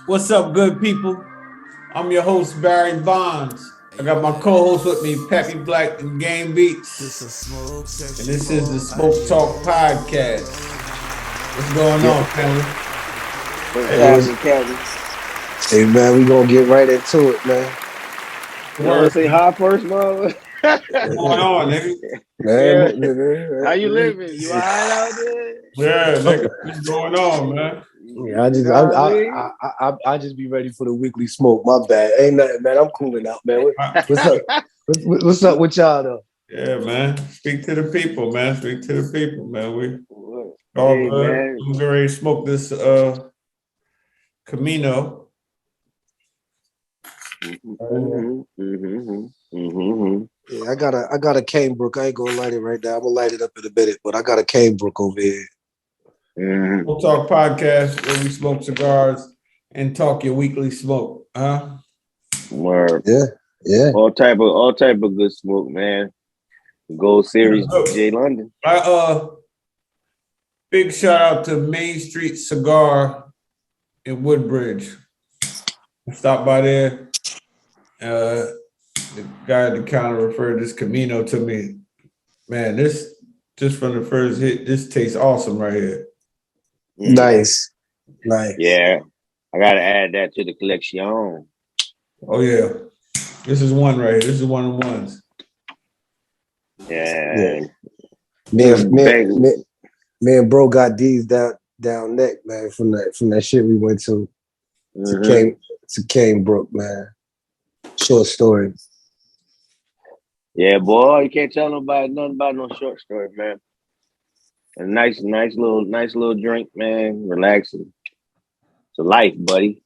What's up, good people? I'm your host, Barry Bondz. I got my co-host with me, Pappy Black and Game Beats. And this is the Smoke Talk Podcast. What's going on, family? What's happening, Kevin? Hey, man, we gonna get right into it, man. You want to say hi first, bro? What's going on, nigga? Man, How you living? You all right out there? Yeah, nigga. What's going on, man? Yeah, I just be ready for the weekly smoke. My bad. Ain't nothing, man. I'm cooling out, man. What's up? What's up with y'all though? Yeah, man. Speak to the people, man. Speak to the people, man. We all good. Man. I'm ready to smoke this Camino. Yeah, I got a cane brook. I ain't gonna light it right now. I'm gonna light it up in a minute, but I got a cane brook over here. We'll Talk Podcast where we smoke cigars and talk your weekly smoke, huh? Word. Yeah. All type of good smoke, man. Gold Series, J London. Big shout out to Main Street Cigar in Woodbridge. Stop by there. The guy at the counter referred this Camino to me. Man, this just from the first hit, this tastes awesome right here. Nice. Yeah, I gotta add that to the collection. Oh yeah, this is one right here. This is one of the ones. Yeah. Me and bro got these down neck, man, from that shit we went to Cane Brook, man. Short story. Yeah, boy, you can't tell nobody nothing about no short story, man. A nice little drink, man. Relaxing. It's a life, buddy.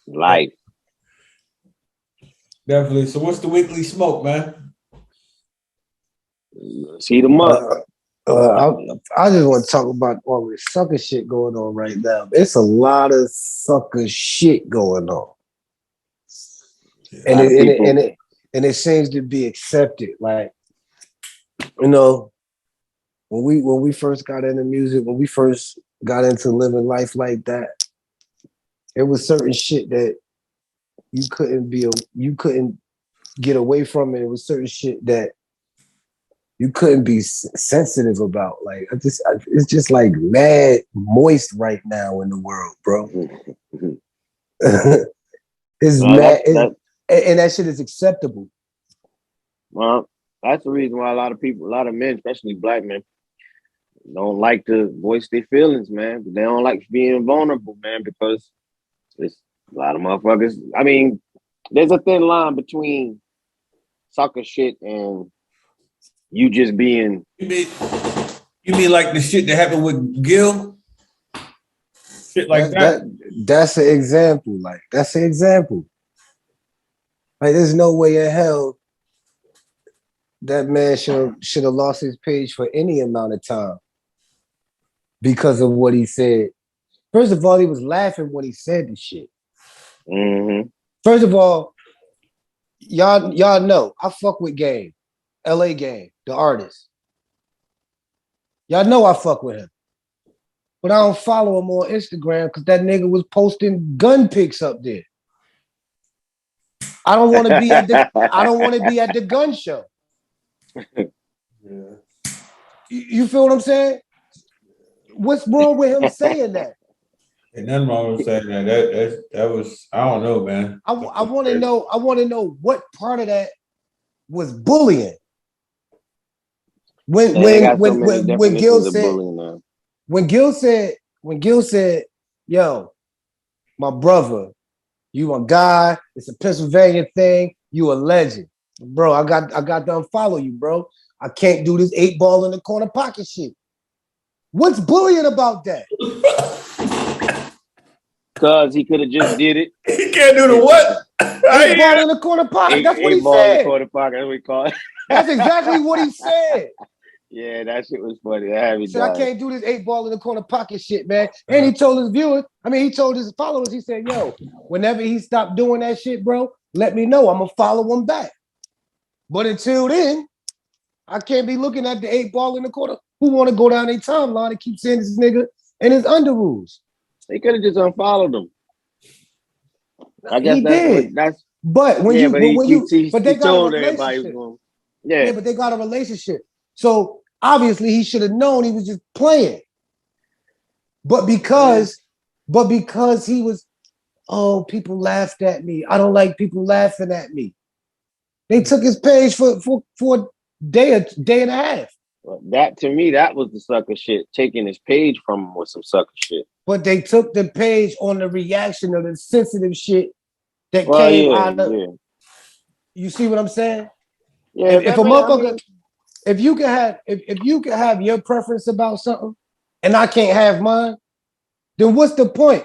Life. Definitely. So what's the weekly smoke, man? Let's heat them up. I just want to talk about all this sucker shit going on right now. It's a lot of sucker shit going on. And it seems to be accepted. Like, you know, when we first got into music, when we first got into living life like that, it was certain shit that you couldn't get away from it. It was certain shit that you couldn't be sensitive about. Like, it's just like mad moist right now in the world, bro. It's mad, and that shit is acceptable. Well, that's the reason why a lot of men, especially black men, don't like to voice their feelings, man. They don't like being vulnerable, man, because there's a lot of motherfuckers. I mean, there's a thin line between sucker shit and you just being. You mean like the shit that happened with Gil? Shit like that? That's an example. Like, that's an example. Like, there's no way in hell that man should have lost his page for any amount of time because of what he said. First of all, he was laughing when he said the shit. Mm-hmm. First of all, y'all know I fuck with Game, LA Game, the artist. Y'all know I fuck with him, but I don't follow him on Instagram because that nigga was posting gun pics up there. I don't want to be at the gun show. Yeah. You feel what I'm saying? What's wrong with him saying that? Ain't nothing wrong with saying that. That was, I don't know, man. I want to know what part of that was bullying. When Gil said, yo, my brother, you a guy, it's a Pennsylvania thing, you a legend. Bro, I got to unfollow you, bro. I can't do this 8-ball in the corner pocket shit. What's bullying about that? Because he could have just did it. He can't do the what? 8-ball in the corner pocket. That's what he said. In the corner pocket, that's what we call it. That's exactly what he said. Yeah, that shit was funny. I can't do this 8-ball in the corner pocket shit, man. And he told his viewers, he told his followers, he said, yo, whenever he stopped doing that shit, bro, let me know. I'm going to follow him back. But until then, I can't be looking at the 8-ball in the corner. Who want to go down their timeline and keep saying this nigga and his underoos? They could have just unfollowed him. I guess He did. that's But when yeah, you, but but when you, but he they got a told everybody relationship. going, yeah. Yeah, but they got a relationship. So obviously he should have known he was just playing. But because he was, oh, people laughed at me. I don't like people laughing at me. They took his page for a day and a half. That to me, that was the sucker shit. Taking his page from him was some sucker shit. But they took the page on the reaction of the sensitive shit that Well, came yeah, out of. yeah, You see what I'm saying? yeah. If a motherfucker, if you can have your preference about something, and I can't have mine, then what's the point?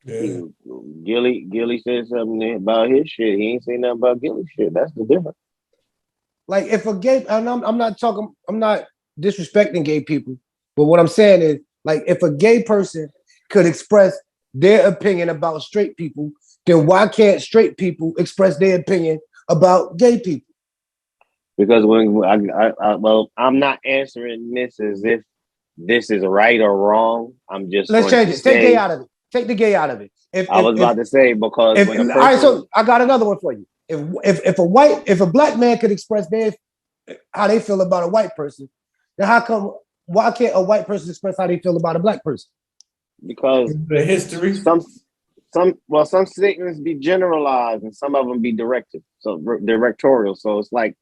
Yeah. Gilly said something about his shit. He ain't say nothing about Gilly shit. That's the difference. Like if a gay, and I'm not disrespecting gay people, but what I'm saying is, like, if a gay person could express their opinion about straight people, then why can't straight people express their opinion about gay people? Because when well, I'm not answering this as if this is right or wrong. I'm just Let's going change to it. Take gay say. out of it. Take the gay out of it. I was about to say because when a person, all right, so I got another one for you. If a black man could express how they feel about a white person, then why can't a white person express how they feel about a black person? because The history. some statements be generalized and some of them be directorial. So it's like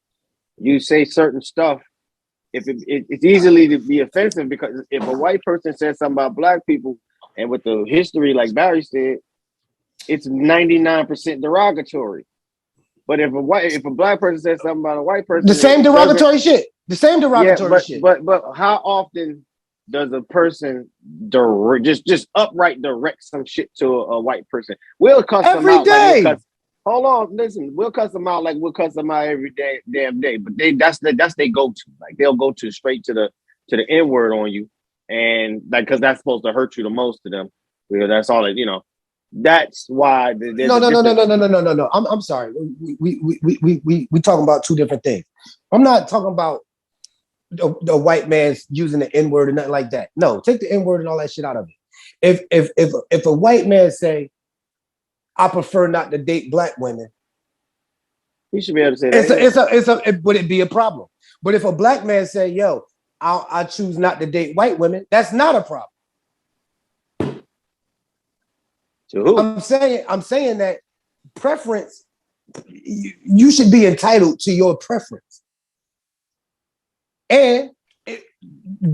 you say certain stuff. If it's easily to be offensive because if a white person says something about black people and with the history, like Barry said, it's 99% derogatory. But if a black person says something about a white person, The same derogatory shit. The same derogatory shit. But how often does a person just upright direct some shit to a white person? We'll cuss them out day. like hold on, listen. We'll cuss them out like we'll cuss them out every damn day. But that's they go to. Like they'll go to straight to the N word on you, and like because that's supposed to hurt you the most to them. Because that's all it. That's why No. I'm sorry. We talking about two different things. I'm not talking about the white man's using the N word or nothing like that. No, take the N word and all that shit out of it. If a white man say, I prefer not to date black women, he should be able to say that. Would it be a problem? But if a black man say, yo, I choose not to date white women, that's not a problem. To who? I'm saying that preference, you should be entitled to your preference. And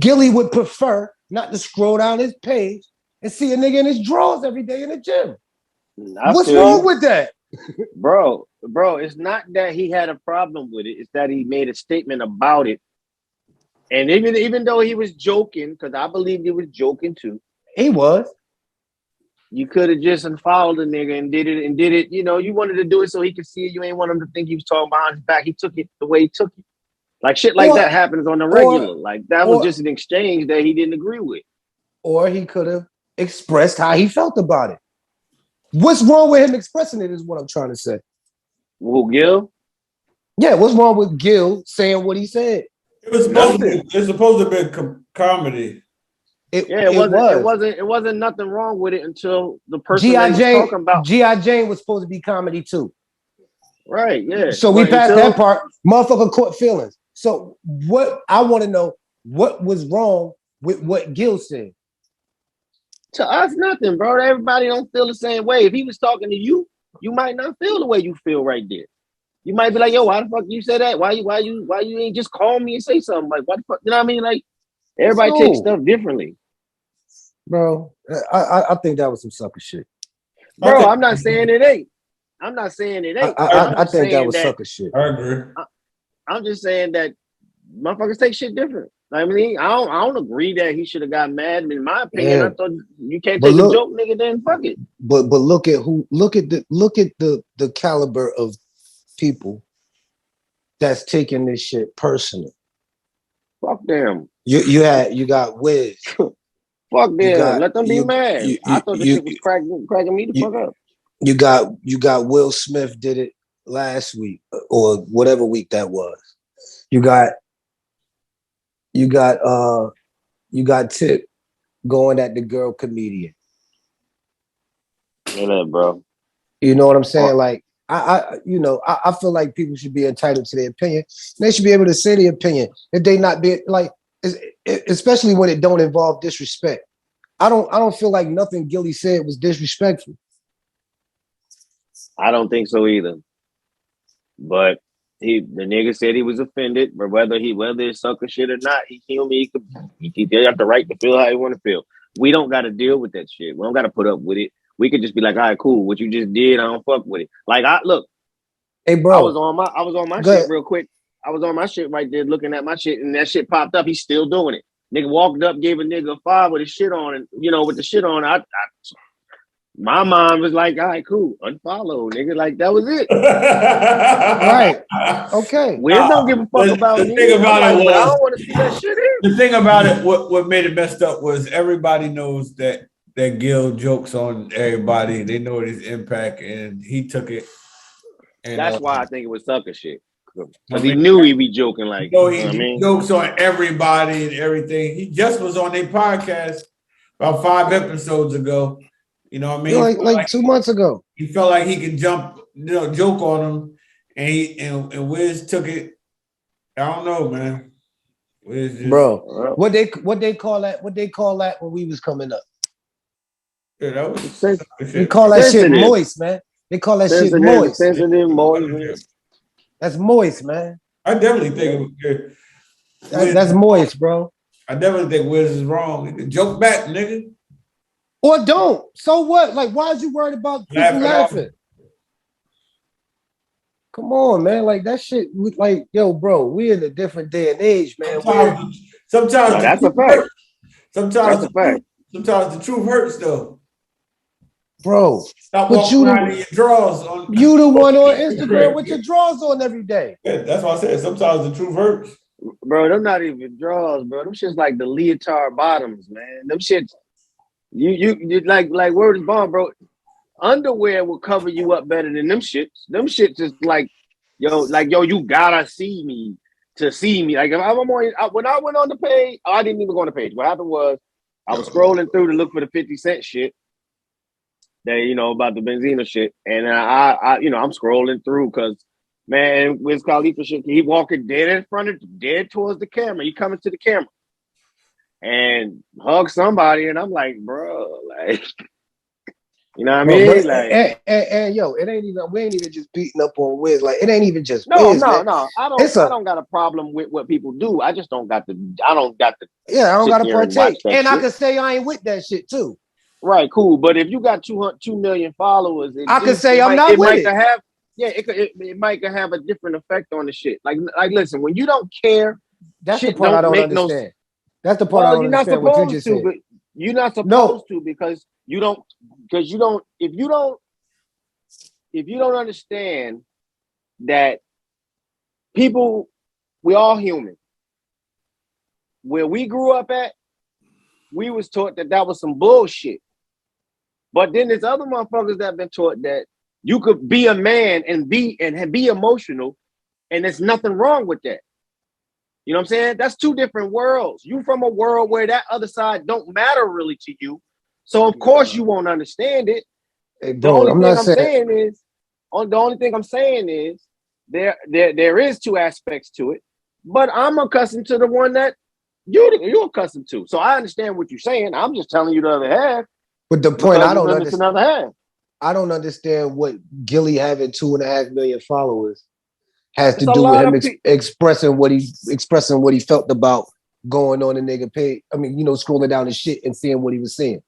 Gilly would prefer not to scroll down his page and see a nigga in his drawers every day in the gym. What's wrong with that? Bro, it's not that he had a problem with it. It's that he made a statement about it. And even though he was joking, because I believe he was joking too. He was. You could have just unfollowed the nigga and did it. You wanted to do it so he could see it. You ain't want him to think he was talking behind his back. He took it the way he took it. Like shit like that happens on the regular. Like that was just an exchange that he didn't agree with. Or he could have expressed how he felt about it. What's wrong with him expressing it is what I'm trying to say. Who, Gil? Yeah, what's wrong with Gil saying what he said? It was supposed to be comedy. It wasn't nothing wrong with it until the person that was talking about G.I. Jane was supposed to be comedy too. Right, yeah. So we passed that part. Motherfucker caught feelings. So what I want to know, what was wrong with what Gil said? To us, nothing, bro. Everybody don't feel the same way. If he was talking to you, you might not feel the way you feel right there. You might be like, yo, why the fuck you say that? Why you ain't just call me and say something? Like, what the fuck? You know what I mean? Like, everybody takes stuff differently. Bro, I think that was some sucker shit. Bro, I'm not saying it ain't. I think that was sucker shit. I agree. I'm just saying that motherfuckers take shit different. I mean, I don't agree that he should have got mad. In my opinion, I thought you can't take a joke, nigga. Then fuck it. But look at the caliber of people that's taking this shit personal. Fuck them. You got Wiz. Fuck them. Let them be mad. I thought this shit was cracking me the fuck up. You got Will Smith did it last week or whatever week that was. You got Tip going at the girl comedian. You know, bro. You know what I'm saying? Like, I feel like people should be entitled to their opinion. They should be able to say their opinion if they not be like, especially when it don't involve disrespect. I don't feel like nothing Gilly said was disrespectful. I don't think so either. But the nigga said he was offended, but whether it's sucker shit or not, he have the right to feel how he want to feel. We don't got to deal with that shit. We don't got to put up with it. We could just be like, all right, cool. What you just did, I don't fuck with it. Like, Hey, bro. I was on my shit real quick. I was on my shit right there looking at my shit, and that shit popped up. He's still doing it. Nigga walked up, gave a nigga a 5 with his shit on, and with the shit on. My mind was like, all right, cool, unfollow, nigga. Like, that was it. Right. Okay. Wiz don't give a fuck about me. Thing about it was, but I don't want to see that shit in. The thing about it, what made it messed up was everybody knows that Gil jokes on everybody. They know his impact, and he took it. And that's why I think it was sucker shit. Because he knew he'd be joking like, he jokes on everybody and everything. He just was on their podcast about 5 episodes ago. You know what I mean? Like 2 months ago. He felt like he could joke on him, and Wiz took it. I don't know, man. Wiz just, bro, what they call that? What they call that when we was coming up? Yeah, that was they call that shit moist, man. They call that shit moist. Sensitive, moist. That's moist, man. I definitely think it was, that's moist, bro. I definitely think Wiz is wrong. Nigga. Joke back, nigga. Or don't. So what? Like, why is you worried about people laughing? Come on, man. Like, that shit, like, yo, bro, we in a different day and age, man. Sometimes that's a fact. Sometimes the truth hurts, though. Bro, stop walking around in your drawers on. You the one on Instagram with your drawers on every day. Yeah, that's what I said. Sometimes the truth hurts. Bro, them not even drawers, bro. Them shit's like the leotard bottoms, man. Them shits, you like word is bond, bro. Underwear will cover you up better than them shits. Them shits is like, yo, you gotta see me to see me. Like, if I'm on, when I went on the page, I didn't even go on the page. What happened was, I was scrolling through to look for the 50 Cent shit. That, about the Benzino shit. And I'm scrolling through because, man, Wiz Khalifa shit, he walking dead towards the camera. He coming to the camera and hug somebody. And I'm like, bro, like, you know what I mean? But, like, and yo, we ain't even just beating up on Wiz. Like, it ain't even just no, Wiz. No. I don't got a problem with what people do. I just don't got the. Yeah, I don't got to partake. And I can say I ain't with that shit too. Right, cool. But if you got 2 million followers, I can say I'm not with it. It might have a different effect on the shit. Like, listen, when you don't care, that's the part I don't understand. That's the part I don't understand. What you just said. But you're not supposed to because you don't. If you don't understand that people, we all human. Where we grew up at, we was taught that was some bullshit. But then there's other motherfuckers that have been taught that you could be a man and be emotional, and there's nothing wrong with that. You know what I'm saying? That's 2 different worlds. You from a world where that other side don't matter really to you. So of course you won't understand it. Hey, bro, the only thing I'm saying is there is 2 aspects to it, but I'm accustomed to the one that you're accustomed to. So I understand what you're saying. I'm just telling you the other half. But the point I don't understand. Another half. I don't understand what Gilly having 2.5 million followers has to do with him expressing what he felt about going on the nigga page. I mean, scrolling down his shit and seeing what he was saying.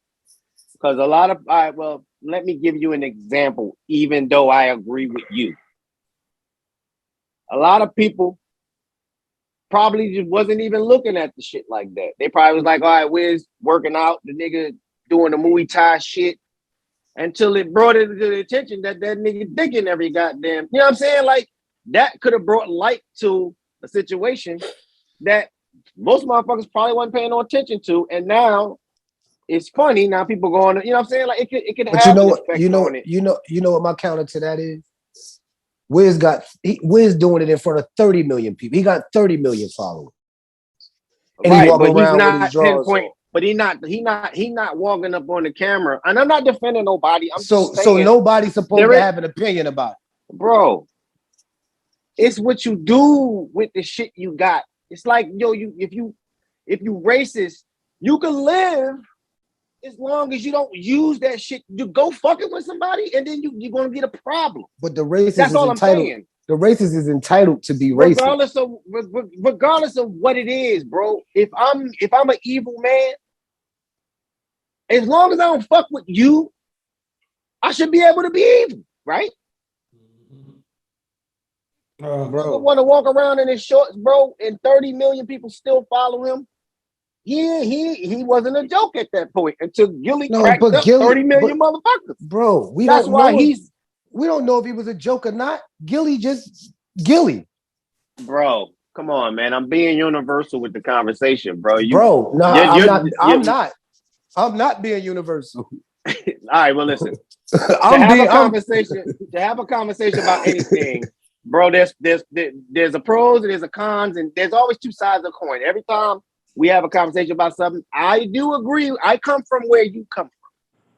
Because a lot of, all right, well, let me give you an example, even though I agree with you. A lot of people probably just wasn't even looking at the shit like that. They probably was like, all right, Wiz working out, the nigga doing the Muay Thai shit, until it brought it to the attention that nigga digging every goddamn, you know what I'm saying? Like, that could have brought light to a situation that most motherfuckers probably wasn't paying no attention to, and now it's funny. Now people going, you know what I'm saying? Like, it could have an effect on it. You know what my counter to that is? Wiz doing it in front of 30 million people. He got 30 million followers. And right, he walking around with his drawers on. but he not walking up on the camera. And I'm not defending nobody. I'm so just saying, nobody's supposed to have an opinion about it. Bro, it's what you do with the shit you got. It's like, yo, if you racist, you can live as long as you don't use that shit. You go fucking with somebody, and then you're gonna get a problem. But the racist That's is all entitled. I'm saying. The racist is entitled to be racist, regardless of what it is, bro. If I'm an evil man, as long as I don't fuck with you, I should be able to be evil, right? bro. I want to walk around in his shorts, bro, and 30 million people still follow him. He wasn't a joke at that point until Gilly cracked up 30 million motherfuckers. Bro, we don't know if he was a joke or not. Gilly. Bro, come on, man. I'm being universal with the conversation, bro. I'm not being universal. All right, well, listen. To have a conversation about anything, bro, there's a pros and there's a cons, and there's always two sides of the coin. Every time we have a conversation about something, I do agree. I come from where you come from.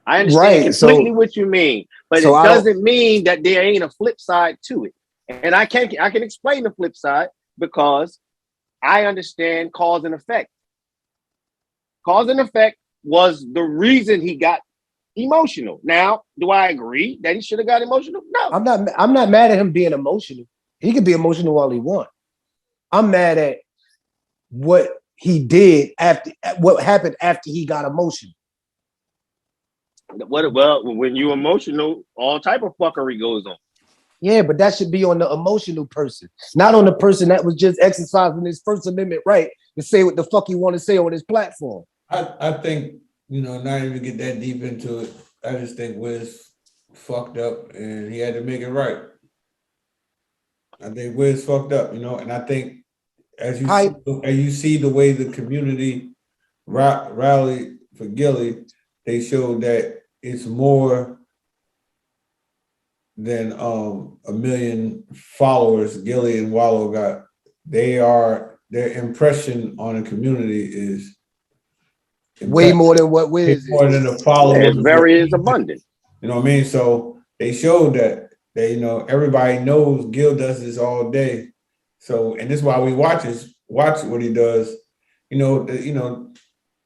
I understand completely what you mean, but it doesn't mean that there ain't a flip side to it. And I can explain the flip side because I understand cause and effect. Cause and effect was the reason he got emotional. Now, do I agree that he should have got emotional? No. I'm not mad at him being emotional. He can be emotional all he wants. I'm mad at what he did what happened after he got emotional. Well, when you emotional, all type of fuckery goes on. Yeah, but that should be on the emotional person, not on the person that was just exercising his First Amendment right to say what the fuck he want to say on his platform. I think, not even get that deep into it. I just think Wiz fucked up and he had to make it right. I think Wiz fucked up, and I think as you see the way the community rallied for Gilly, they showed that it's more than a million followers Gilly and Wallow got. Their impression on the community is way more than what Wiz is. More than the followers. It's abundant. You know what I mean? So they showed that everybody knows Gil does this all day. So, and this is why we watch what he does.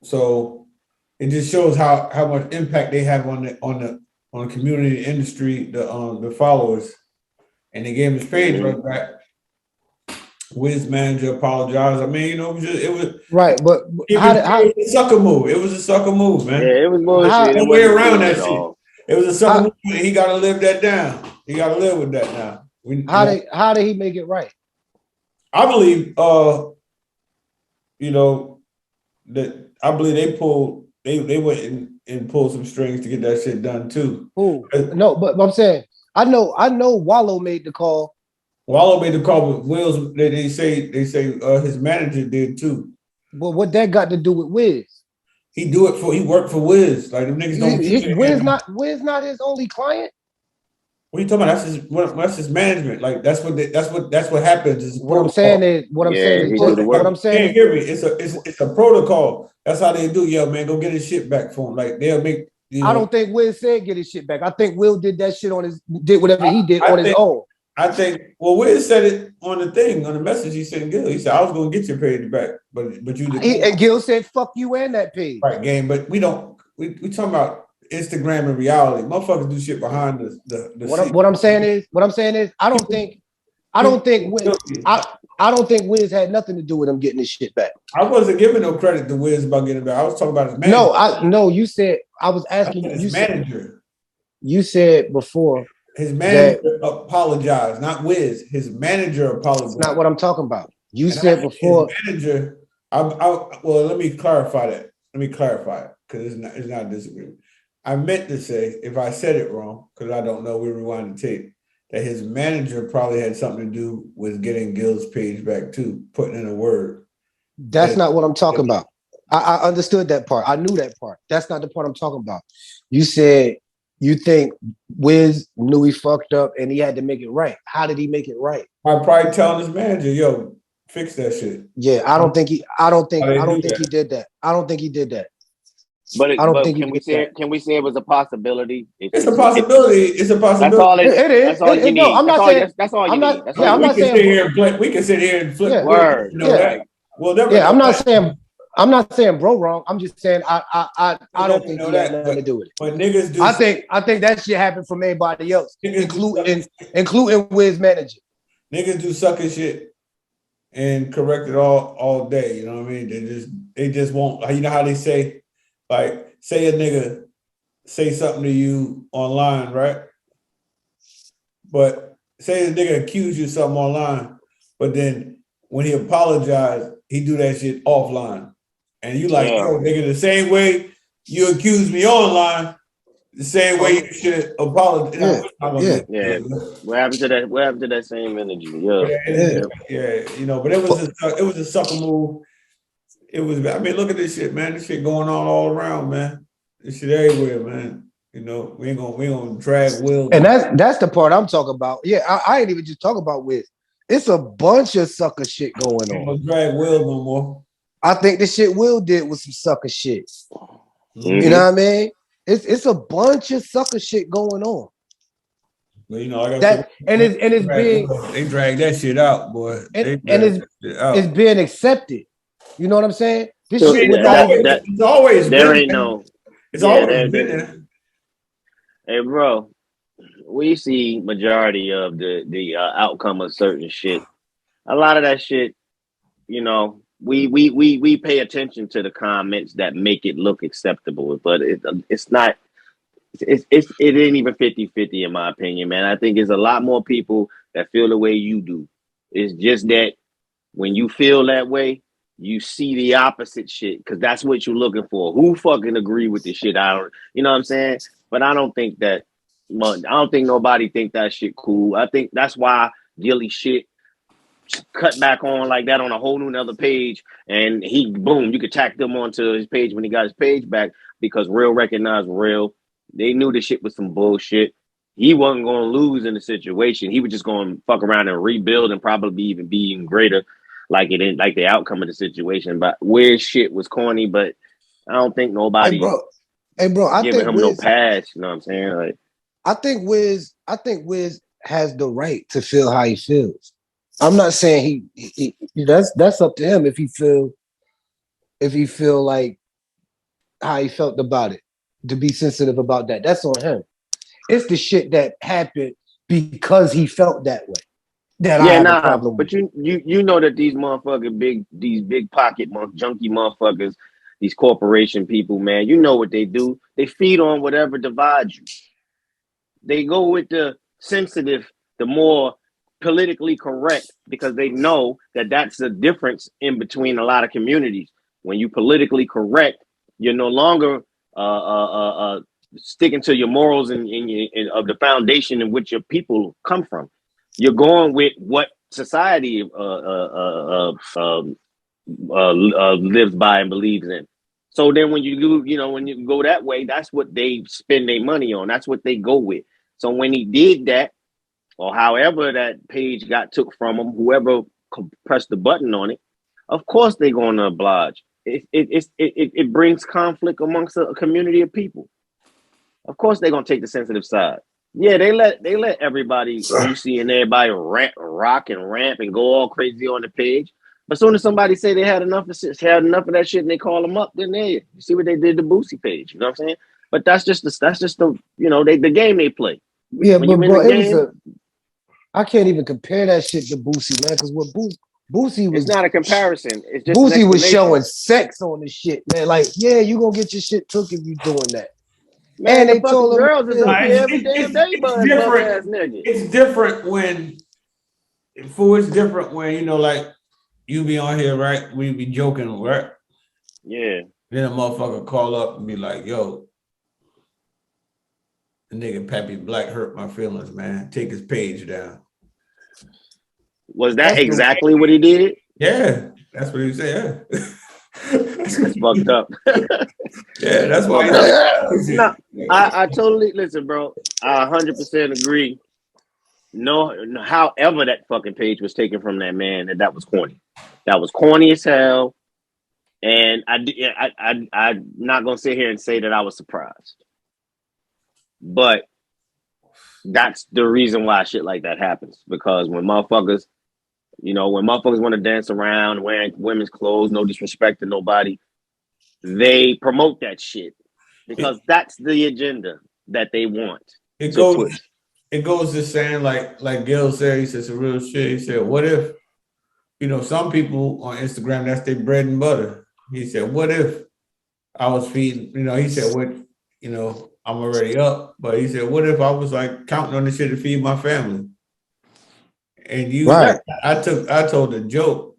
So it just shows how much impact they have on the community, industry, the followers. And they gave him his page right back. Wiz manager apologized. I mean, it was right, but it was a sucker move. It was a sucker move, man. Yeah, it was bullshit. No way around that shit. It was a sucker move. And he got to live that down. He got to live with that now. How did he make it right? I believe, that I believe they went and pulled some strings to get that shit done too. Ooh, no, but I'm saying I know Wallow made the call. Wallow made the call, but Wills, they say his manager did too. But what that got to do with Wiz? He worked for Wiz. Like them niggas don't. Wiz not his only client. What are you talking about? That's his management. Like that's what happens. What I'm saying is. Can't hear me. It's a protocol. That's how they do. Yo, man, go get his shit back for him. Like they'll make. I don't think Wiz said get his shit back. I think Will did that shit did whatever he did on his own. I think Wiz said it on the message he sent Gil. He said, I was gonna get your page back, but you didn't. And Gil said, fuck you and that page. Right, game, but we talking about Instagram and reality. Motherfuckers do shit behind the what I'm saying is I don't think Wiz had nothing to do with him getting his shit back. I wasn't giving no credit to Wiz about getting it back. I was talking about his manager. No, you said I was asking his manager. You said before. His manager apologized, not Wiz. His manager apologized. That's not what I'm talking about. You said before. His manager. Well, let me clarify that. Let me clarify it because it's not a disagreement. I meant to say, if I said it wrong, because I don't know, we rewind the tape, that his manager probably had something to do with getting Gil's page back too, putting in a word. That's not what I'm talking about. I understood that part. I knew that part. That's not the part I'm talking about. You said you think Wiz knew he fucked up and he had to make it right. How did he make it right? I'm probably telling his manager, yo, fix that shit. Yeah, I don't think he did that. I don't think he did that. But think you can can we get say that. can we say it was a possibility? It's a possibility. It's a That's possibility. all It is. that's all you No, need. I'm not saying. That's all you I'm not. need. That's all Yeah, you I'm We not need. can sit saying. here and flip. We can sit here and flip. Yeah, Word. You know yeah, that. We'll never yeah. know that. I'm not saying bro wrong. I'm just saying I We'll don't never think know he had that. nothing to do with it. But niggas do. I think that shit happened from everybody else, Niggas do. including Wiz manager. Niggas do sucker shit and correct it all day. You know what I mean? They just won't. You know how they say, like, say a nigga say something to you online, right? But say the nigga accuse you of something online, but then when he apologized, he do that shit offline. And you like, Yeah. yo, nigga, the same way you accuse me online, the same way you should apologize. Yeah. What happened to that? What happened to that same energy? Yeah. You know, but it was a sucker move. It was. I mean, look at this shit, man. This shit going on all around, man. This shit everywhere, man. You know, we ain't gonna drag Will. And that's the part I'm talking about. Yeah, I ain't even just talking about Wiz. It's a bunch of sucker shit going Ain't on. gonna drag Will no more. I think the shit Will did was some sucker shit. Mm-hmm. You know what I mean? It's a bunch of sucker shit going on. But you know, like I That said, it's being they drag that shit out, boy. It's being accepted. You know what I'm saying? This So shit would not even. It's always there been ain't no. It's always been there. Hey, bro, we see majority of the outcome of certain shit. A lot of that shit, you know, we pay attention to the comments that make it look acceptable, but it's not. It ain't even 50-50 in my opinion, man. I think there's a lot more people that feel the way you do. It's just that when you feel that way, you see the opposite shit because that's what you're looking for. Who fucking agree with this shit? I don't, you know what I'm saying? But I don't think that. I don't think nobody think that shit cool. I think that's why Gilly shit cut back on like that on a whole new another page, and he boom, you could tack them onto his page when he got his page back because real recognized real. They knew the shit was some bullshit. He wasn't going to lose in the situation. He was just going to fuck around and rebuild and probably even be even greater, like it didn't like the outcome of the situation. But where shit was corny, but I don't think nobody Hey bro, I giving think him Wiz, no pass. You know what I'm saying? Like, I think Wiz has the right to feel how he feels. I'm not saying he that's up to him if he feel like how he felt about it, to be sensitive about that. That's on him. It's the shit that happened because he felt that way that I have a problem but with. you know that these motherfucking big pocket junky motherfuckers, these corporation people, man, you know what they do. They feed on whatever divides you. They go with the sensitive, the more politically correct, because they know that that's the difference in between a lot of communities. When you politically correct, you're no longer sticking to your morals and of the foundation in which your people come from. You're going with what society lives by and believes in. So then when you do, when you go that way, that's what they spend their money on. That's what they go with. So when he did that, or however that page got took from him, whoever pressed the button on it, of course they're going to oblige. It brings conflict amongst a community of people. Of course they're going to take the sensitive side. Yeah, they let everybody you see and everybody rock and ramp and go all crazy on the page. But as soon as somebody say they had enough of that shit and they call them up, then you see what they did to Boosie page. You know what I'm saying? But that's just the the game they play. Yeah, When but you in bro, the game, I can't even compare that shit to Boosie, man, because what Boosie was, it's not a comparison. It's just Boosie was showing sex on the shit, man. Like, yeah, you gonna get your shit took if you doing that. Man, And the they fucking told him girls is up here every damn day, bum ass nigga. It's different when it's different when like you be on here, right? We be joking, right? Yeah. Then a motherfucker call up and be like, yo, the nigga Pappy Black hurt my feelings, man. Take his page down. Was that exactly what he did? Yeah, that's what he said. That's fucked up. Yeah, that's why. No, I totally listen, bro. I 100% agree. No, however that fucking page was taken from that man, that was corny. That was corny as hell. And I'm not gonna sit here and say that I was surprised, but that's the reason why shit like that happens. Because when motherfuckers want to dance around wearing women's clothes, no disrespect to nobody, they promote that shit because that's the agenda that they want It to push. goes to saying like Gil said, he said some real shit. He said, what if, some people on Instagram, that's their bread and butter. He said, what if I was feeding, he said, I'm already up, but he said, what if I was like counting on the shit to feed my family? And Right. I told a joke.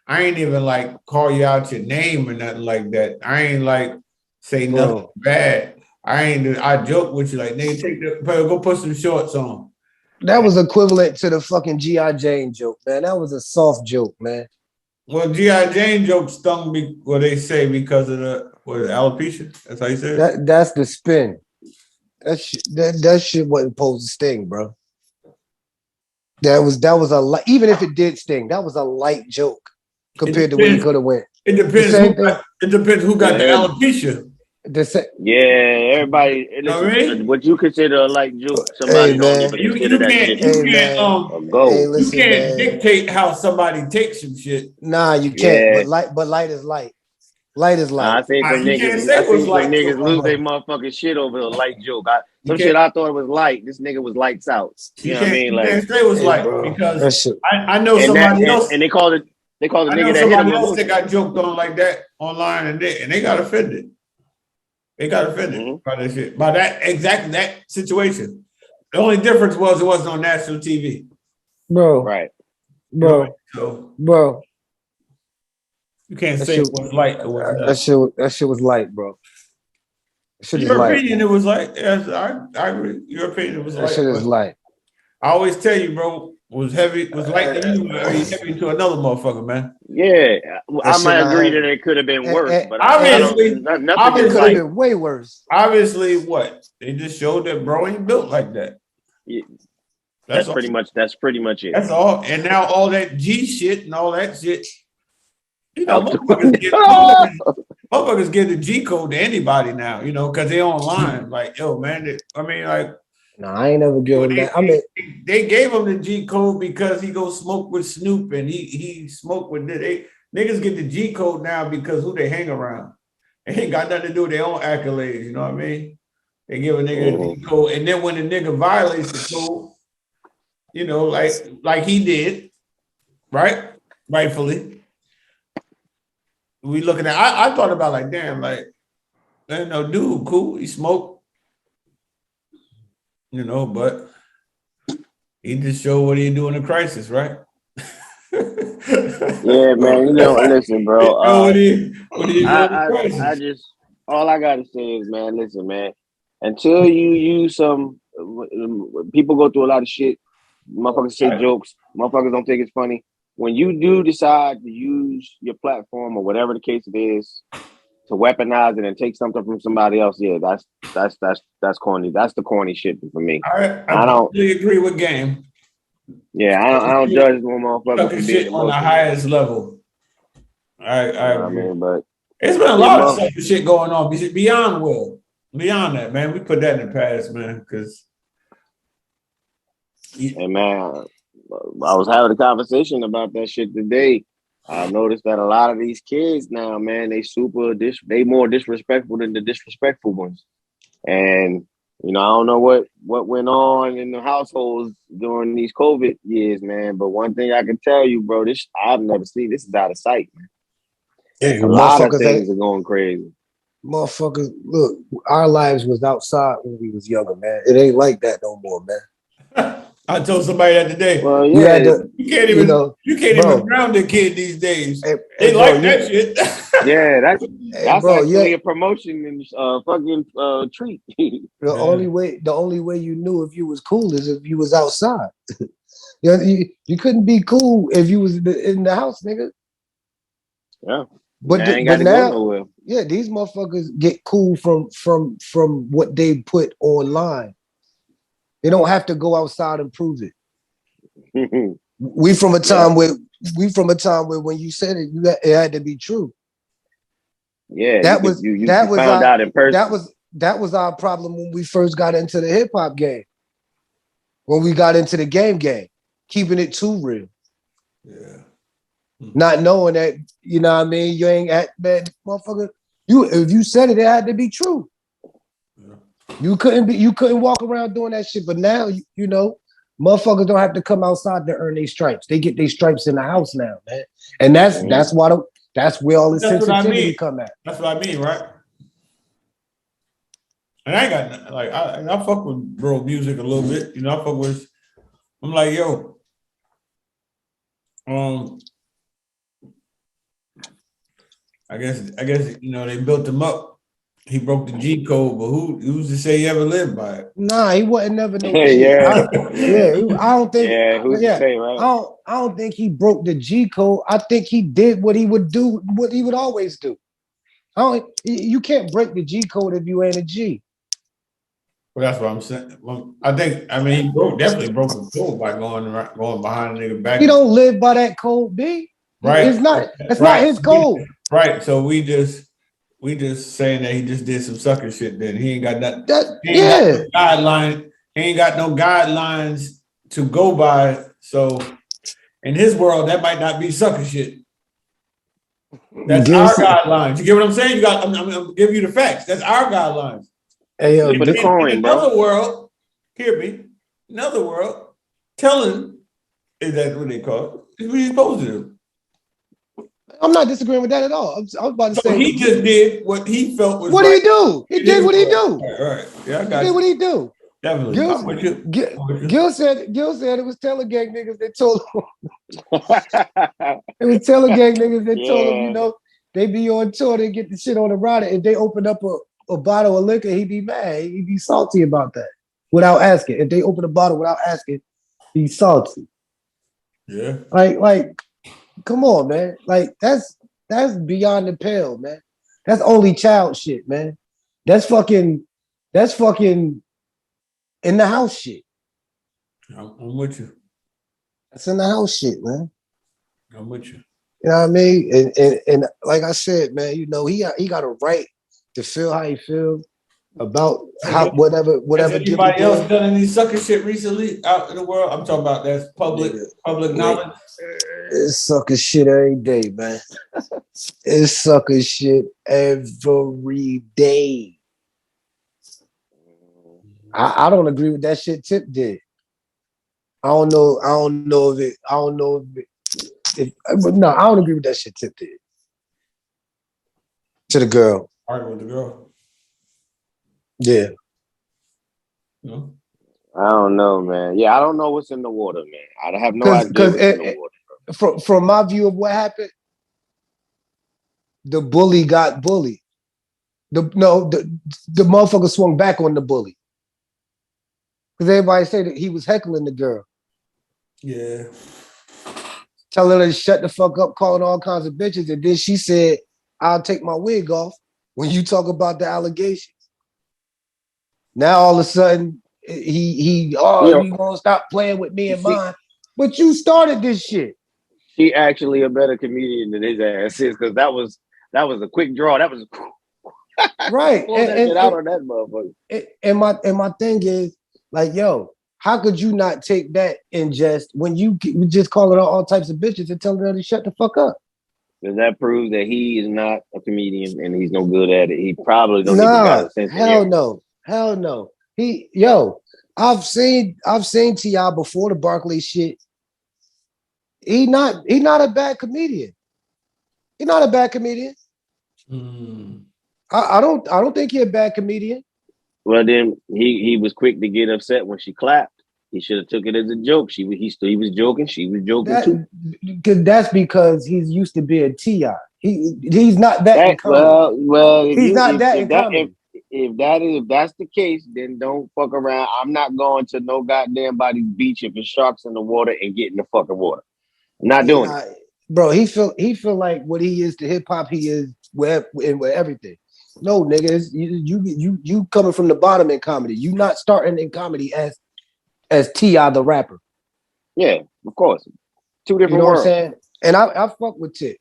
I ain't even like call you out your name or nothing like that. I ain't like say nothing bad. I joke with you like, nigga, go put some shorts on. That was equivalent to the fucking G.I. Jane joke, man. That was a soft joke, man. Well, G.I. Jane joke stung me, what they say, because of the alopecia. That's how you say it? That's the spin. That shit wasn't supposed to sting, bro. That was a light, even if it did sting, that was a light joke compared to what he could have went. It depends. It depends who got the alopecia. Everybody. Listen, what you consider a light joke, somebody don't even consider that shit. You can't dictate how somebody takes some shit. Nah, you can't. Yeah. But light is light. Light is light. I seen some niggas lose their motherfucking shit over a light joke. Some shit I thought it was light. This nigga was lights out. You know what I mean? You can't say it was light, bro, because I know somebody else. And they called the nigga that hit him. Else that got joked on like that online, and they got offended. They got offended by that shit, by that situation. The only difference was it wasn't on national TV, bro. Right, bro. Bro. You can't say it was light. That shit was light, bro. Your opinion, it was light. Yes, I agree. Your opinion, it was light. That shit is light. I always tell you, bro, was light to you, or heavy to another motherfucker, man. Yeah, I might agree that it could have been worse, but obviously, nothing could have been way worse. Obviously, what they just showed that bro ain't built like that. Yeah. That's pretty much it. That's all. And now all that G shit and all that shit. Motherfuckers give the G code to anybody now, because they online. Like, yo, man, no, I ain't never given that. They gave him the G code because he go smoke with Snoop and he smoked with it. Niggas get the G code now because who they hang around. It ain't got nothing to do with their own accolades, you know what I mean? They give a nigga a G code, and then when the nigga violates the code, like he did, right? Rightfully. We looking at. I thought about like, damn, like, man, no dude, cool. He smoked, but he just showed what he do in a crisis, right? Yeah, man. Listen, bro. I just all I gotta say is, man, listen, man. Until you use people go through a lot of shit. Motherfuckers say jokes. Motherfuckers don't think it's funny. When you do decide to use your platform or whatever the case it is to weaponize it and take something from somebody else, yeah, that's corny. That's the corny shit for me. I don't really agree with Game. Yeah, I don't judge one motherfucker for shit on the highest level. I agree. I mean, but it's been a lot of sucker shit going on beyond that, man. We put that in the past, man, because. Hey, man. I was having a conversation about that shit today. I noticed that a lot of these kids now, man, they more disrespectful than the disrespectful ones. And, I don't know what went on in the households during these COVID years, man. But one thing I can tell you, bro, I've never seen this is out of sight, man. Yeah, a lot of things are going crazy. Motherfuckers, look, our lives was outside when we was younger, man. It ain't like that no more, man. I told somebody that today. Well, yeah, you can't even ground a kid these days. They like that shit. Yeah, that's actually a promotion and fucking treat. The only way you knew if you was cool is if you was outside. You couldn't be cool if you was in the house, nigga. Yeah, but now, these motherfuckers get cool from what they put online. They don't have to go outside and prove it. We from a time where when you said it, it had to be true. Yeah, That was you that was found our out in person. that was our problem when we first got into the hip hop game. When we got into the game, keeping it too real. Yeah. Not knowing that, you know what I mean, you ain't at that motherfucker. If you said it, it had to be true. Yeah. You couldn't walk around doing that shit. But now, you know, motherfuckers don't have to come outside to earn their stripes. They get their stripes in the house now, man. And that's where all the That's what I sensitivity mean. come at. That's what I mean, right? And I ain't got like I fuck with bro music a little bit. You know, I fuck with. I'm like, yo, I guess you know they built him up. He broke the G code, but who's to say he ever lived by it? Nah, he wasn't never no G. Yeah. I don't think. Yeah, who's to say, right? I don't think he broke the G code. I think he did what he would do, what he would always do. You can't break the G code if you ain't a G. Well, that's what I'm saying. Well, I mean, he definitely broke the code by going behind a nigga back. He don't live by that code, B. Right. It's not. That's not his code. Right. So we just saying that he just did some sucker shit. Then he ain't got nothing. He ain't got no guidelines to go by. So in his world, that might not be sucker shit. That's our guidelines. You get what I'm saying? I'm gonna give you the facts. That's our guidelines. Hey, but the coin, in another world, hear me. Another world, telling is that what they call it? Is what he's supposed to do. I'm not disagreeing with that at all. I was about to say he just did what he felt was. What did he do? He did what he do. All right. Yeah, I got he did what he do. Definitely. Gil said it was Taylor Gang niggas that told him. It was Taylor Gang niggas that told him, you know, they be on tour, they get the shit on the rider. If they open up a bottle of liquor, he'd be mad. He'd be salty about that without asking. If they open a bottle without asking, he's salty. Yeah. Like, come on, man. Like, that's beyond the pale, man. That's only child shit, man. That's fucking in the house shit. I'm with you. That's in the house shit, man. I'm with you. You know what I mean? And like I said, man, you know, he got a right to feel how he feels about how whatever. Has anybody else done any sucker shit recently out in the world? I'm talking about that's public knowledge. It's sucker shit every day, man. It's sucker shit every day. I don't agree with that shit Tip did. I don't know if no, I don't agree with that shit Tip did. To the girl. Argue with the girl. Yeah. No? I don't know, man. Yeah, I don't know what's in the water, man. I have no idea what's in the water. From my view of what happened, the bully got bullied. The motherfucker swung back on the bully. Because everybody said that he was heckling the girl. Yeah. Telling her to shut the fuck up, calling all kinds of bitches. And then she said, I'll take my wig off when you talk about the allegations. Now all of a sudden, you gonna stop playing with me and mine. But you started this shit. She actually a better comedian than his ass is, because that was a quick draw. That was right. and out on that motherfucker. And my thing is, like, yo, how could you not take that in jest when you just calling out all types of bitches and telling them to shut the fuck up? Because that proves that he is not a comedian and he's no good at it. He probably don't even got a sense of humor. Hell no. I've seen T.I. before the Barkley shit. He not a bad comedian. He's not a bad comedian. I don't think he's a bad comedian. Well, then he was quick to get upset when she clapped. He should have took it as a joke. He was joking. She was joking too. That's because he's used to being T.I. He's not that in comedy. Well, he's not that in comedy. If that's the case, then don't fuck around. I'm not going to no goddamn body beach if it's sharks in the water and get in the fucking water. I'm not doing it. Bro, he feel like what he is to hip hop, he is with everything. No, niggas, you coming from the bottom in comedy. You not starting in comedy as T.I. the rapper. Yeah, of course. Two different worlds. What I'm saying? And I fuck with Tip.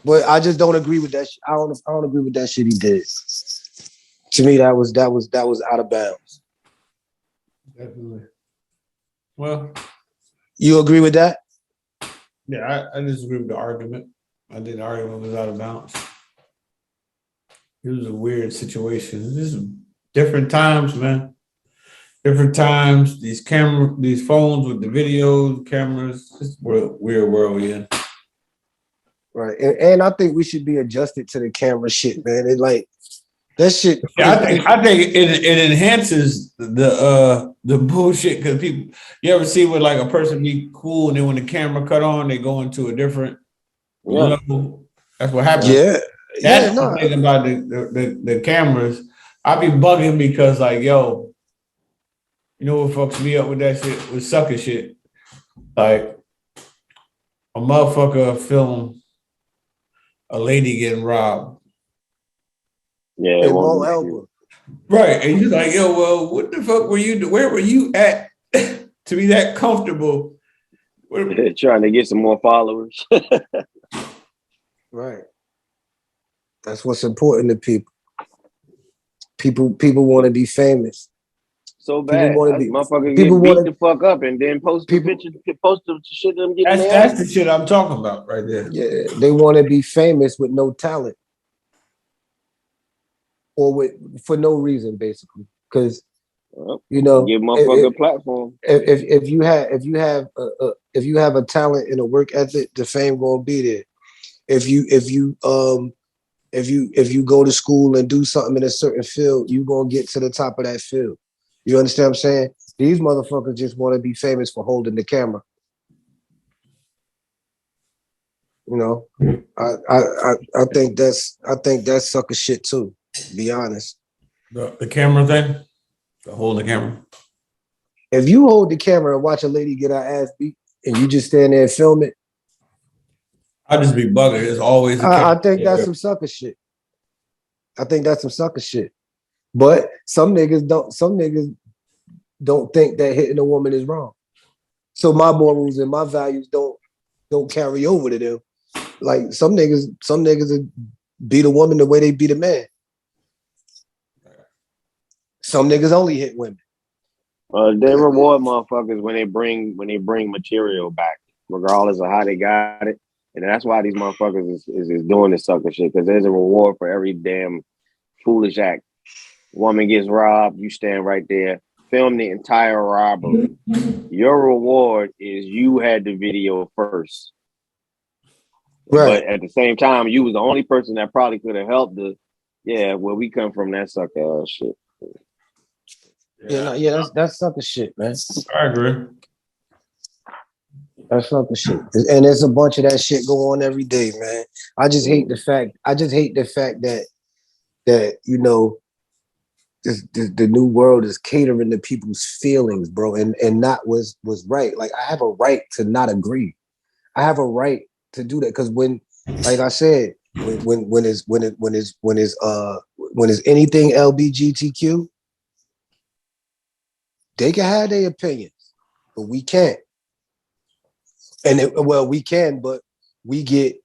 But I just don't agree with that. I don't agree with that shit he did. To me, that was out of bounds. Definitely. Well, you agree with that? Yeah, I disagree with the argument. I think the argument was out of bounds. It was a weird situation. This is different times, man. Different times. These phones with the videos, cameras. It's a weird world we in. Right, and I think we should be adjusted to the camera shit, man. It like that shit. Yeah, I think it enhances the bullshit because people. You ever see where like a person be cool and then when the camera cut on, they go into a different level. That's what happens. Yeah, That's what I'm thinking about the cameras. I be bugging because like, yo, you know what fucks me up with that shit, with Sucka shit? Like a motherfucker film a lady getting robbed. Yeah, it won't help her. Right. And you're like, yo, well, what the fuck were you where were you at to be that comfortable? Trying to get some more followers. Right. That's what's important to people. People want to be famous. So bad. Motherfuckers get beat the fuck up and then post the shit them getting that's the shit I'm talking about right there. Yeah, they want to be famous with no talent. Or for no reason, basically. Because you know, give motherfucker a platform. If you have a talent and a work ethic, the fame gonna be there. If you go to school and do something in a certain field, you gonna get to the top of that field. You understand what I'm saying? These motherfuckers just want to be famous for holding the camera. You know, I think that's sucker shit too. To be honest. The camera thing, hold the camera. If you hold the camera and watch a lady get her ass beat, and you just stand there and film it, I just be bugging. It's always. I think that's some sucker shit. I think that's some sucker shit. But some niggas don't think that hitting a woman is wrong. So my morals and my values don't carry over to them. Like some niggas beat a woman the way they beat a man. Some niggas only hit women. They reward motherfuckers when they bring material back, regardless of how they got it. And that's why these motherfuckers is doing this sucker shit, because there's a reward for every damn foolish act. Woman gets robbed, you stand right there, film the entire robbery. Your reward is you had the video first. Right. But at the same time, you was the only person that probably could have helped where we come from, that sucker shit. Yeah, that's sucker shit, man. I agree. That's sucker shit. And there's a bunch of that shit go on every day, man. I just hate the fact that you know, the new world is catering to people's feelings, bro, and not was right. Like I have a right to not agree. I have a right to do that because when, like I said, when is anything LGBTQ, they can have their opinions, but we can't. We can, but we get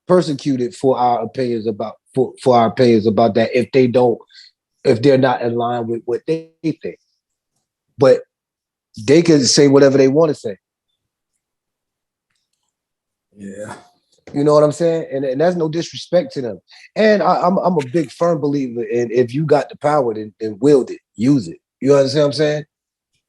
persecuted for our opinions about that if they're not in line with what they think. But they can say whatever they want to say. Yeah. You know what I'm saying? And that's no disrespect to them. And I'm a big firm believer in if you got the power, then wield it, use it. You understand what I'm saying?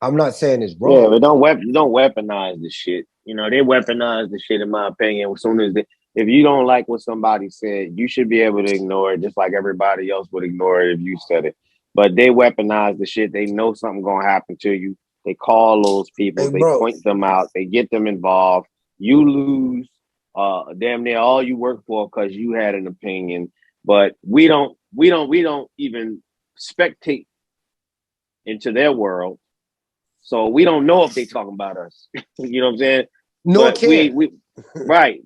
I'm not saying it's wrong. Yeah, but don't weaponize the shit. You know, they weaponize the shit, in my opinion. As soon as if you don't like what somebody said, you should be able to ignore it just like everybody else would ignore it if you said it. But they weaponize the shit. They know something gonna happen to you. They call those people, they point them out, they get them involved. You lose damn near all you work for because you had an opinion. But we don't even spectate into their world. So we don't know if they talking about us. You know what I'm saying? No, we right.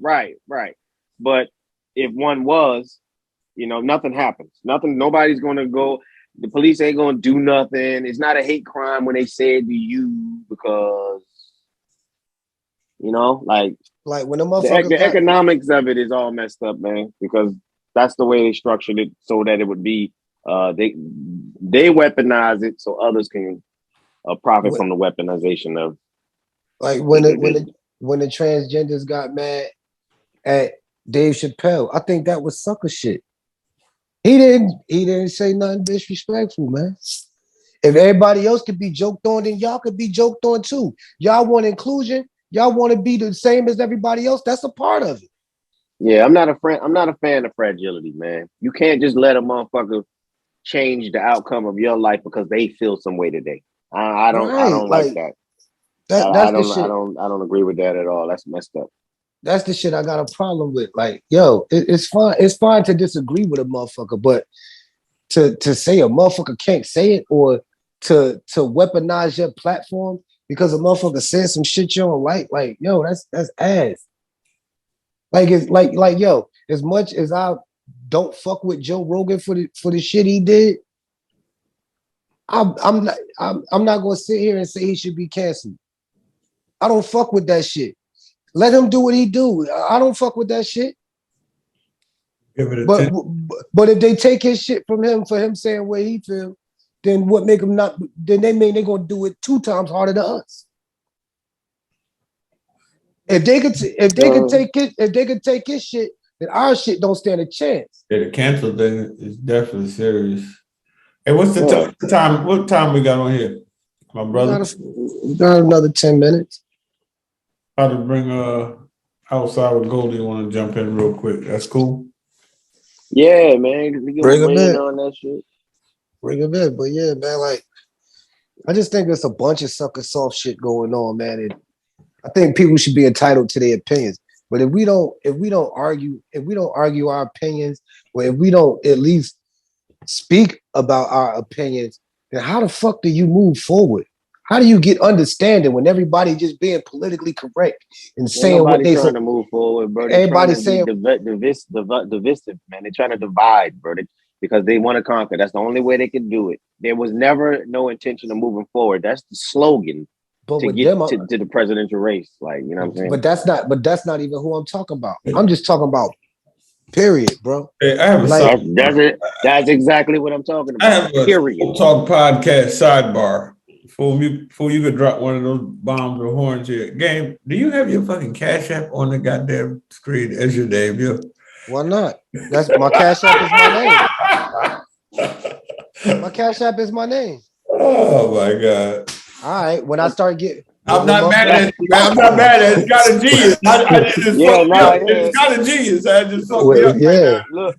But if one was, you know, nothing happens. Nobody's gonna go. The police ain't gonna do nothing. It's not a hate crime when they say it to you because, you know, like Like when the The, motherfuckers the got economics of it is all messed up, man, because that's the way they structured it so that it would be they weaponize it so others can profit when, from the weaponization of like individuals. when the transgenders got mad at Dave Chappelle, I think that was sucker shit. He didn't say nothing disrespectful, man. If everybody else could be joked on, then y'all could be joked on too. Y'all want inclusion. Y'all want to be the same as everybody else. That's a part of it. Yeah, I'm not a fan of fragility, man. You can't just let a motherfucker change the outcome of your life because they feel some way today. I Right. don't like Like that. that's the shit. I don't agree with that at all. That's messed up. That's the shit I got a problem with. Like, yo, it's fine. It's fine to disagree with a motherfucker, but to say a motherfucker can't say it or to weaponize your platform because a motherfucker said some shit you don't like, yo, that's ass. Like it's like yo, as much as I don't fuck with Joe Rogan for the shit he did, I'm not gonna sit here and say he should be canceled. I don't fuck with that shit. Let him do what he do. I don't fuck with that shit. Give it a But 10. but if they take his shit from him for him saying what he feel, then what make him not? Then they mean they're gonna do it 2 times harder than us. If they could take his shit, then our shit don't stand a chance. Yeah, the cancel thing is definitely serious. Hey, what's the Yeah. time? What time we got on here, my brother? We got another 10 minutes. How to bring outside with Goldie? Want to jump in real quick? That's cool. Yeah, man. We can Bring him rain in. on that shit. Bring him in. But yeah, man, like I just think there's a bunch of sucker soft shit going on, man. And I think people should be entitled to their opinions. But if we don't argue our opinions, or if we don't at least speak about our opinions, then how the fuck do you move forward? How do you get understanding when everybody just being politically correct and Ain't saying what nobody they trying say? to move forward, bro. They trying Everybody to be saying, divisive, man. They're trying to divide, bro. Because they want to conquer. That's the only way they can do it. There was never no intention of moving forward. That's the slogan but to with get them, to the presidential race. Like, you know what I'm saying? but that's not even who I'm talking about. I'm just talking about period, bro. Hey, I have a Like, That's it. That's exactly what I'm talking I about. have a Period. talk podcast sidebar. Before you could drop one of those bombs or horns here. Game, do you have your fucking Cash App on the goddamn screen as your debut? why not? That's my Cash App is my name. My Cash App is my name. Oh my god! All right, when I start getting, I'm not mad at you, man. I'm not mad at it. It's got a genius. It just Yeah, fucked me nah, up. yeah. It's got a genius. I just fucked me up right yeah. now.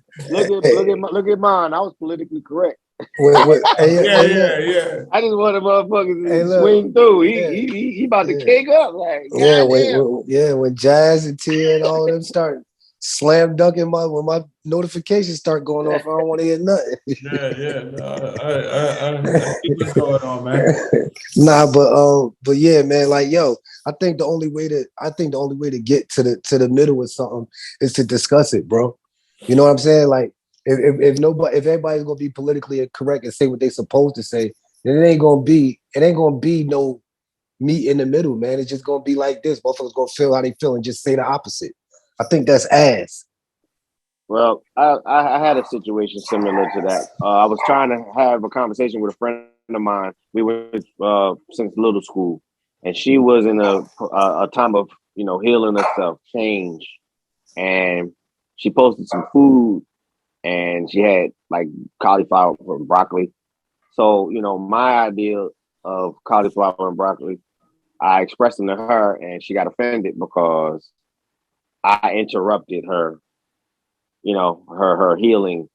Look at mine. I was politically correct. Hey, look. Yeah. I just wanted motherfuckers Hey, to look. swing through. Yeah. He about to Yeah. kick up. Like, Yeah, goddamn. when Jazz and Tia and all of them start slam dunking when my notifications start going off, I don't want to hear nothing. Yeah. No, I see what's going on, man. Nah, but yeah, man, like yo, I think the only way to get to the middle of something is to discuss it, bro. You know what I'm saying? Like if everybody's gonna be politically correct and say what they supposed to say, then it ain't gonna be no meet in the middle, man. It's just gonna be like this. Motherfuckers gonna feel how they feel and just say the opposite. I think that's ass. Well, I had a situation similar to that. I was trying to have a conversation with a friend of mine. We were since little school, and she was in a time of healing herself, change, and she posted some food, and she had like cauliflower and broccoli. So my idea of cauliflower and broccoli, I expressed them to her, and she got offended because I interrupted her her healing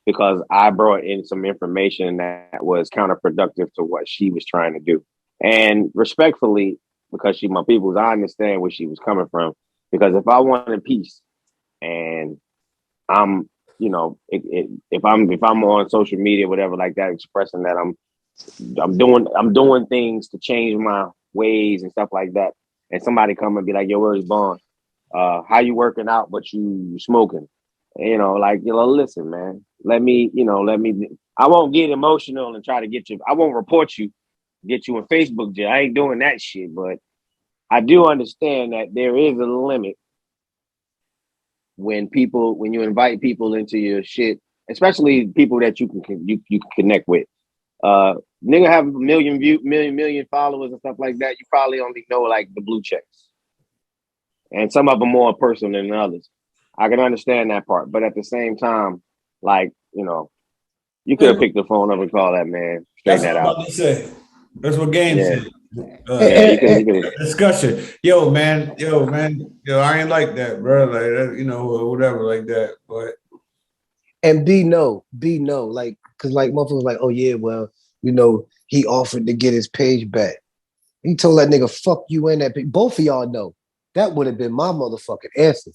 because I brought in some information that was counterproductive to what she was trying to do. And respectfully, because she my peoples, I understand where she was coming from. Because if I wanted peace and I'm, if I'm on social media, whatever like that, expressing that I'm doing things to change my ways and stuff like that, and somebody come and be like, "Yo, where's Bond? How you working out, but you smoking?" Listen, man, let me, I won't get emotional and try to get you. I won't report you, get you in Facebook jail. I ain't doing that shit, but I do understand that there is a limit when you invite people into your shit, especially people that you can connect with. Nigga have a million followers and stuff like that. You probably only know like the blue checks, and some of them more personal than others. I can understand that part, but at the same time, like, you know, you could have picked the phone up and called that man, straighten That's that what I'm out. about to say. That's what Game Yeah, said. yeah, you could. Discussion. Yo, man. I ain't like that, bro. Like that, or whatever, like that. But And B no, like, cause like motherfuckers like, oh yeah, well, he offered to get his page back. He told that nigga, fuck you and that page. Both of y'all know that would have been my motherfucking answer.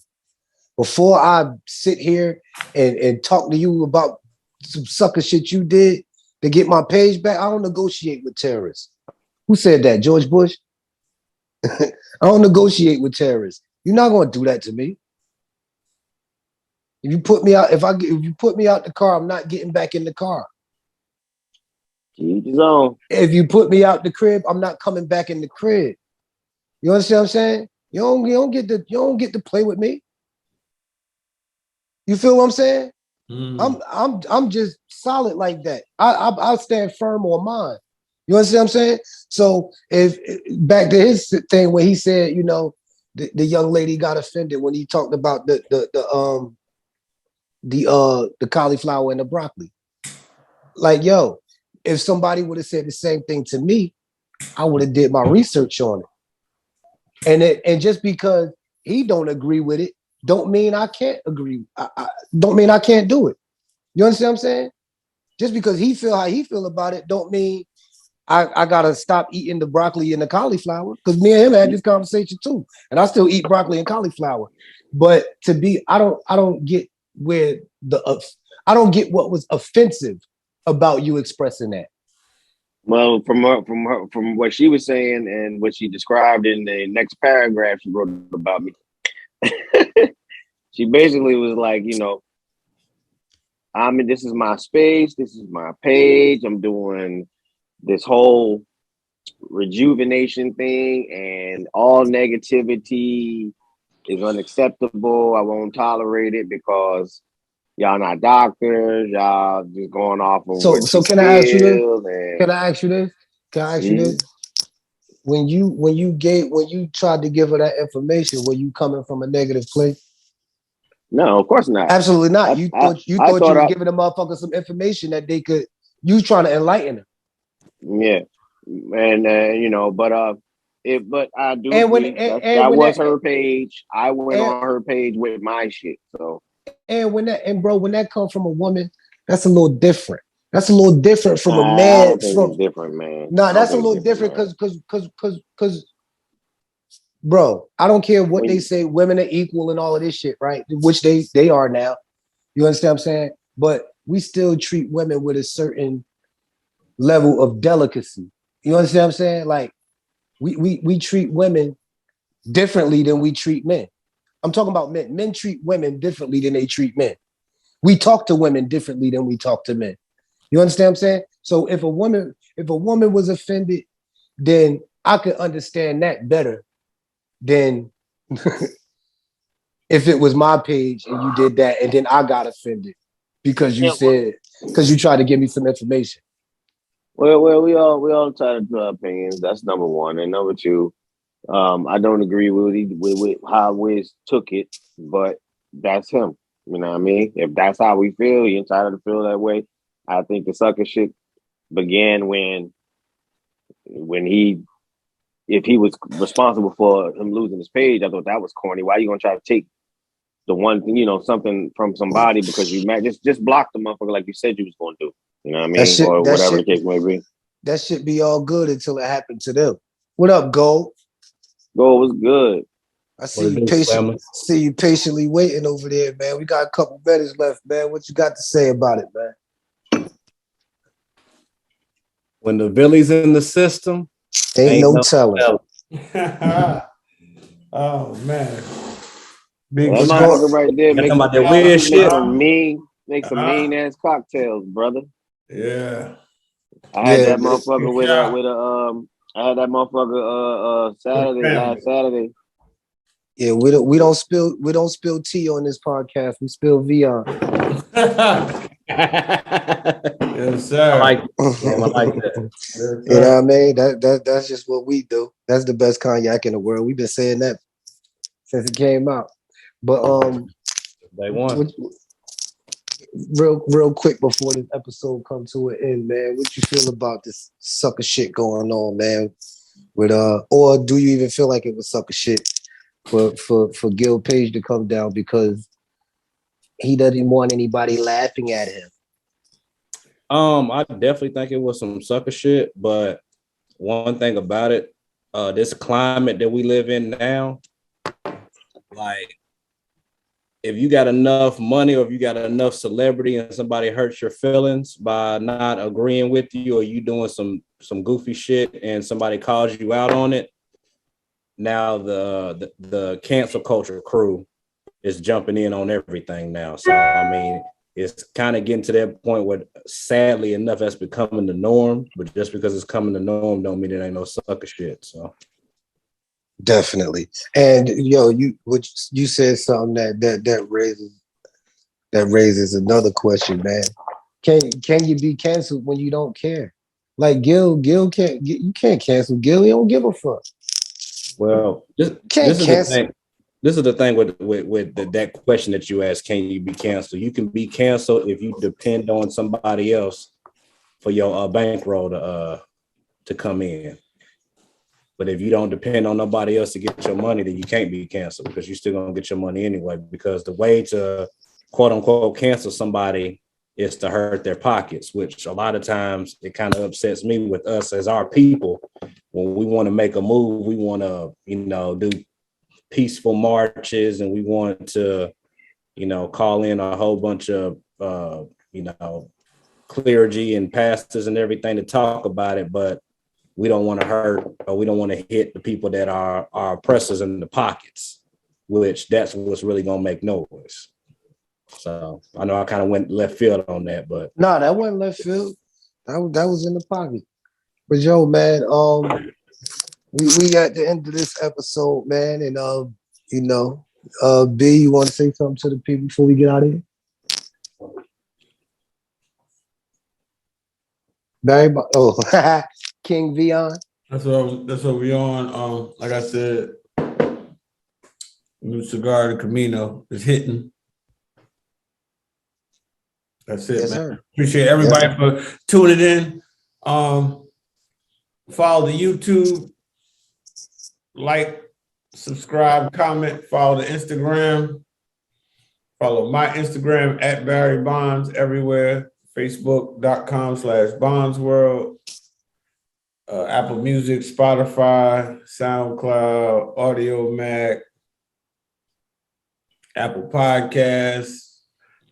Before I sit here and talk to you about some sucker shit you did to get my page back, I don't negotiate with terrorists. Who said that? George Bush? I don't negotiate with terrorists. You're not gonna do that to me. If you put me out, if you put me out the car, I'm not getting back in the car. Keep his own. If you put me out the crib, I'm not coming back in the crib. You understand what I'm saying? You don't get to play with me. You feel what I'm saying? I'm just solid like that. I'll stand firm on mine. You understand what I'm saying? So if back to his thing where he said, the young lady got offended when he talked about the cauliflower and the broccoli. Like, yo, if somebody would have said the same thing to me, I would have did my research on it. And just because he don't agree with it, don't mean I can't agree. Don't mean I can't do it. You understand what I'm saying? Just because he feel how he feel about it, don't mean I gotta stop eating the broccoli and the cauliflower. Because me and him had this conversation too, and I still eat broccoli and cauliflower. But I don't get where I don't get what was offensive about you expressing that. Well, from what she was saying and what she described in the next paragraph she wrote about me, she basically was like, this is my space, this is my page, I'm doing this whole rejuvenation thing, and all negativity is unacceptable. I won't tolerate it because y'all not doctors. Y'all just going off of So can I ask you this? Can I ask you this? When you tried to give her that information, were you coming from a negative place? No, of course not. Absolutely not. You thought you were giving the motherfucker some information that they could. You was trying to enlighten her. Yeah, and but I do agree that was her page. I went on her page with my shit. So when that comes from a woman, that's a little different. That's a little different from a man. I don't think it's different, man. No, that's a little different because bro, I don't care what they say, women are equal and all of this shit, right? Which they are now. You understand what I'm saying? But we still treat women with a certain level of delicacy. You understand what I'm saying? Like we treat women differently than we treat men. I'm talking about men. Men treat women differently than they treat men. We talk to women differently than we talk to men. You understand what I'm saying? So if a woman was offended, then I could understand that better than if it was my page and you did that and then I got offended because you tried to give me some information. Well, we all try to draw opinions. That's number one, and number two, I don't agree with how Wiz took it, but that's him. You know what I mean? If that's how we feel, you're entitled to feel that way. I think the sucker shit began when if he was responsible for him losing his page. I thought that was corny. Why are you gonna try to take the one thing, something from somebody because you might just block the motherfucker like you said you was gonna do? You know what I mean? Or whatever the case may be. That shit be all good until it happened to them. What up, Gold? Gold was good. I see you patiently waiting over there, man. We got a couple minutes left, man. What you got to say about it, man? When the Billy's in the system, ain't no telling. Oh man. Big that motherfucker right there make some mean ass cocktails, brother. Yeah. I had that motherfucker with I had that motherfucker last Saturday. Yeah, we don't spill tea on this podcast. We spill VR. Yes, sir. I like that. Yes, You know what I mean? That's just what we do. That's the best cognac in the world. We've been saying that since it came out. But Day one. real quick before this episode comes to an end, man, what you feel about this sucker shit going on, man? With or do you even feel like it was sucker shit for Gil Page to come down because he doesn't want anybody laughing at him? I definitely think it was some sucker shit, but one thing about it, this climate that we live in now, like if you got enough money or if you got enough celebrity and somebody hurts your feelings by not agreeing with you or you doing some goofy shit and somebody calls you out on it, now the cancel culture crew is jumping in on everything now. So I mean, it's kind of getting to that point where sadly enough that's becoming the norm, but just because it's coming the norm don't mean it ain't no sucker shit. So definitely. And you said something that raises another question, man. Can you be canceled when you don't care? Like Gil can't, you can't cancel Gil. He don't give a fuck. well, this is the thing. This is the thing with that question that you asked, can you be canceled? You can be canceled if you depend on somebody else for your bankroll to come in. But if you don't depend on nobody else to get your money, then you can't be canceled because you're still gonna get your money anyway. Because the way to quote unquote cancel somebody is to hurt their pockets, which a lot of times it kind of upsets me with us as our people. When we want to make a move, we want to, do peaceful marches and we want to, call in a whole bunch of, clergy and pastors and everything to talk about it. But we don't want to hurt or we don't want to hit the people that are oppressors in the pockets, which that's what's really going to make noise. So I know I kind of went left field on that, but no, that wasn't left field. That was in the pocket. But yo, man, we at the end of this episode, man, and B, you want to say something to the people before we get out of here? Barry, King Vion. That's what we on. Like I said, new cigar, the Camino is hitting. That's it, Yes, man. sir. Appreciate everybody for tuning in. Follow the YouTube, like, subscribe, comment, follow the Instagram. Follow my Instagram at Barry Bondz everywhere. Facebook.com/BondzWorld. Apple Music, Spotify, SoundCloud, Audio Mac, Apple Podcasts,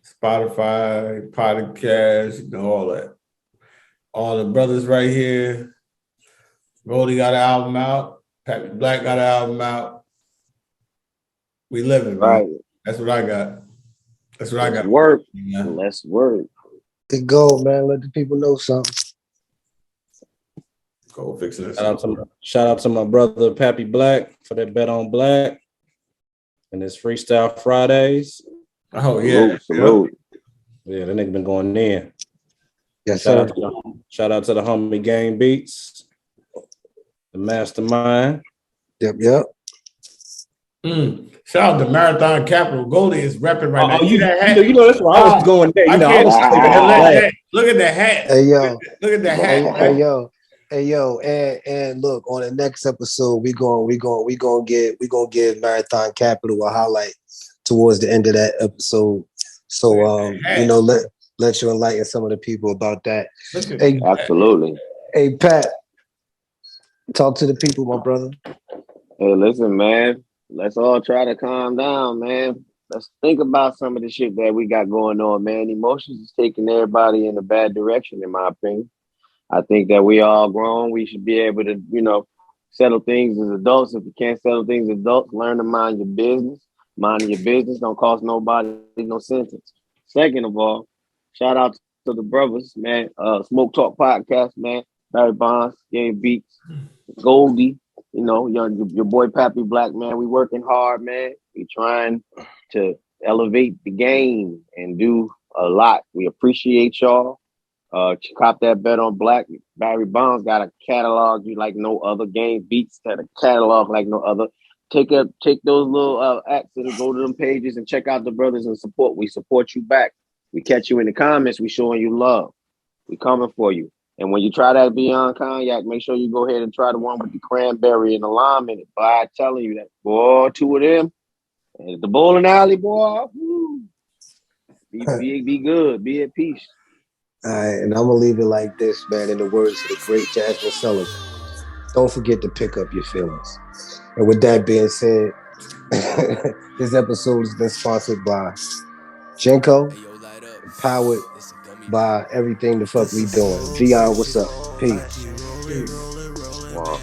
Spotify, Podcasts, all that. All the brothers right here. Goldie got an album out. Papp Black got an album out. We living, man. Right. That's what I got. That's what I got. Work. Yeah. Let's work. Good goal, man. Let the people know something. Go fixing this. Shout out to my brother Pappy Black for that bet on Black and his Freestyle Fridays. Oh yeah. Salute. Yeah, that nigga been going in. Yes, Shout sir. out to the homie Game Beats, the mastermind. Yep. Shout out to Marathon Capital. Goldie is repping right now. You know that's where I was going there. Look at the hat. Hey yo. Look at the hat. Hey yo, and look, on the next episode, we gonna give Marathon Capital a highlight towards the end of that episode. So let you enlighten some of the people about that. Hey, absolutely. Hey Pat, talk to the people, my brother. Hey, listen, man. Let's all try to calm down, man. Let's think about some of the shit that we got going on, man. Emotions is taking everybody in a bad direction, in my opinion. I think that we all grown. We should be able to, settle things as adults. If you can't settle things as adults, learn to mind your business. Minding your business don't cost nobody no sentence. Second of all, shout out to the brothers, man. Smoke Talk Podcast, man. Barry Bonds, Game Beats, Goldie. You know, your boy Pappy Black, man. We working hard, man. We trying to elevate the game and do a lot. We appreciate y'all. Cop that bet on Black. Barry Bonds got a catalog you like no other. Game Beats got a catalog like no other. Take those little acts and go to them pages and check out the brothers and support. We support you back. We catch you in the comments. We showing you love. We coming for you. And when you try that Beyond Cognac, make sure you go ahead and try the one with the cranberry and the lime in it. But I'm telling you that, boy, 2 of them. And at the bowling alley, boy, woo, be good. Be at peace. All right, and I'm gonna leave it like this, man. In the words of the great Jasmine Sullivan, don't forget to pick up your feelings. And with that being said, this episode has been sponsored by Jenko, powered by everything the fuck we doing. Vion, what's up? Peace. Wow.